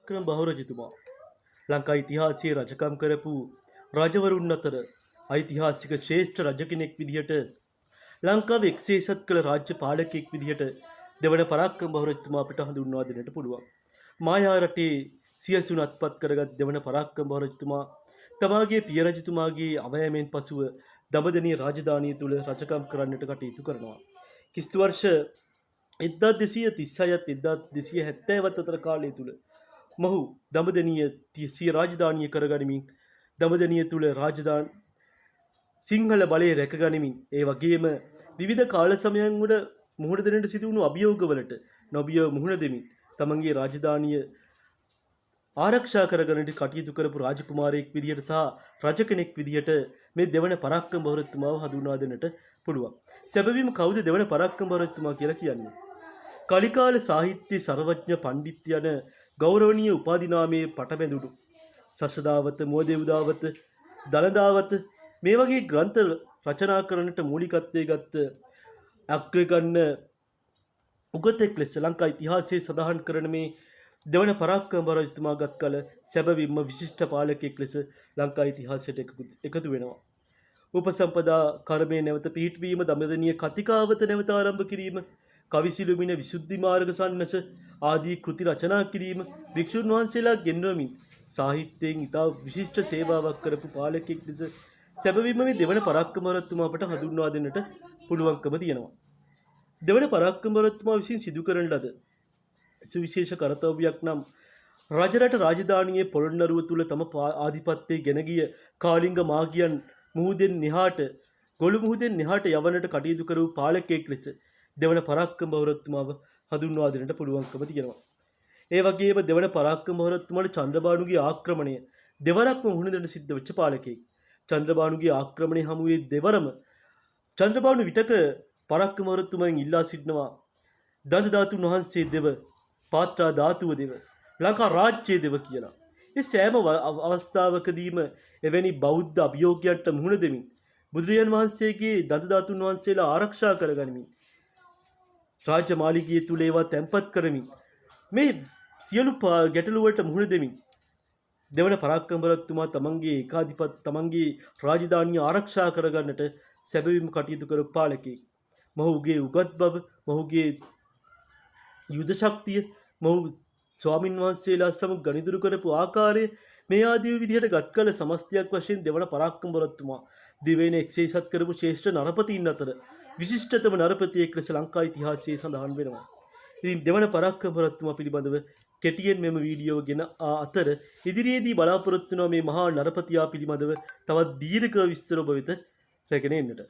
ක්‍රම බහුරජතුමා ලංකා ඉතිහාසයේ රජකම් කරපු රජවරුන් අතර ඓතිහාසික ශ්‍රේෂ්ඨ රජ කෙනෙක් විදිහට ලංකාවේ එක්සේසත් කළ රාජ්‍ය පාලකයෙක් විදිහට දෙවන පරාක්‍රම බහුරජතුමා අපිට හඳුන්වා දෙන්නට පුළුවන්. මායා රටේ සියසුන අත්පත් කරගත් දෙවන පරාක්‍රම බහුරජතුමා තමාගේ පිය රජතුමාගේ අවයමෙන් පසුව දඹදෙණිය රාජධානිය තුල රජකම් කරන්නට කටයුතු කරනවා. කිස්තු වර්ෂ 1236ත් 1270ත් අතර කාලය තුල මොහු දඹදෙණිය සිය රාජධානිය කරගනිමින් දඹදෙණිය තුල රාජධාන සිංහල බලය රැකගනිමින් ඒ වගේම විවිධ කාල සමයන් වල මුහුණ දෙන්නට සිදු වුණු අභියෝගවලට නොබිය මුහුණ දෙමින් තමන්ගේ රාජධානිය ආරක්ෂා කරගන්නට කටයුතු කරපු රාජකුමාරයෙක් විදිහට සහ රජ කෙනෙක් විදිහට මේ දෙවන පරාක්‍රම බහුරජතුමාව හඳුන්වා දෙන්නට පුළුවන්. සැබවින්ම කවුද දෙවන පරාක්‍රම බහුරජතුමා කියලා කියන්නේ? කලිකාල සාහිත්‍ය සර්වඥ පණ්ඩිත් යන ගෞරවනීය උපාධි නාමයේ පටබැඳුණු සසදාවත, මෝදේවදාවත, දලදාවත මේ වගේ ග්‍රන්ථ රචනා කරන්නට මූලිකත්වයේ ගත්ත අග්‍රගණ්‍ය උගතෙක් ලෙස ලංකා ඉතිහාසයේ සඳහන් කරන මේ දෙවන පරාක්‍රම බහුරජතුමා ගත් කල සැබවින්ම විශිෂ්ට පාලකයෙක් ලෙස ලංකා ඉතිහාසයට එකතු වෙනවා. උපසම්පදා කර්මයේ නැවත පිහිටවීම, දඹදෙණිය කතිකාවත නැවත ආරම්භ කිරීම, කවිසිළුමිණ විසුද්ධි මාර්ග සන්නස ආදී කෘති රචනා කිරීම, භික්ෂුන් වහන්සේලා ගෙන්වමින් සාහිත්‍යයෙන් ඉතා විශිෂ්ට සේවාවක් කරපු පාලකයෙක් ලෙස සැබවින්ම මේ දෙවන පරාක්‍රම බහුරජතුමා අපට හඳුන්වා දෙන්නට පුළුවන්කම තියෙනවා. දෙවන පරාක්‍රම බහුරජතුමා විසින් සිදු කරන ලද සුවිශේෂ කරතව්‍යයක් නම් රජරට රාජධානියේ පොළොන්නරුව තුල තම ආධිපත්‍යය ගෙන ගිය කාලිංග මාගියන් මුහුදෙන් නිහාට ගොළු මුහුදෙන් නිහාට යවන්නට කටයුතු කරපු පාලකයෙක් ලෙස දෙවන පරාක්‍රම බහුරජතුමාව හඳුන්වා දෙන්නට පුළුවන්කම තියෙනවා. ඒ වගේම දෙවන පරාක්‍රම බහුරජතුමාට චන්ද්‍රබානුගේ ආක්‍රමණය දෙවරක්ම මුහුණ දෙන්න සිද්ධ වෙච්ච පාලකයෙක්. චන්ද්‍රබානුගේ ආක්‍රමණය හමුවේ දෙවරම චන්ද්‍රබානු විටක පරාක්‍රම බහුරජතුමාගෙන් ඉල්ලා සිටිනවා දන්ත ධාතුන් වහන්සේ දෙව, පාත්‍රා ධාතුව දෙව, ලංකා රාජ්‍යයේ දෙව කියලා. ඒ සෑම අවස්ථාවකදීම එවැනි බෞද්ධ අභියෝගයන්ට මුහුණ දෙමින් බුදුරජාන් වහන්සේගේ දන්ත ධාතුන් වහන්සේලා ආරක්ෂා කරගනිමින් රාජ්‍ය මාලිගය තුල ඒවා තැන්පත් කරමින් මේ සියලු ගැටලු වලට මුහුණ දෙමින් දෙවන පරාක්‍රම බහුරජතුමා තමන්ගේ රාජධානිය ආරක්ෂා කරගන්නට සැබවින්ම කටයුතු කරපු පාලකයෙක්. මොහුගේ උගත් බව, මොහුගේ යුද ශක්තිය, මොහු ස්වාමින් වහන්සේලා සමග ගනිදුරු කරපු ආකාරය මේ ආදී විදිහට ගත් කල සමස්තයක් වශයෙන් දෙවන පරාක්‍රම බහුරජතුමා දිවයින එක්සේසත් කරපු ශ්‍රේෂ්ඨ නරපතීන් අතර විශිෂ්ටතම නරපතියෙක් ලෙස ලංකා ඉතිහාසයේ සඳහන් වෙනවා. ඉතින් දෙවන පරාක්‍රම බහුරජතුමා පිළිබඳව කෙටියෙන් මෙම වීඩියෝ ගෙන අතර ඉදිරියේදී බලාපොරොත්තු වෙනවා මේ මහා නරපතියා පිළිබඳව තවත් දීර්ඝ විස්තර ඔබ වෙත රැගෙන එන්නට.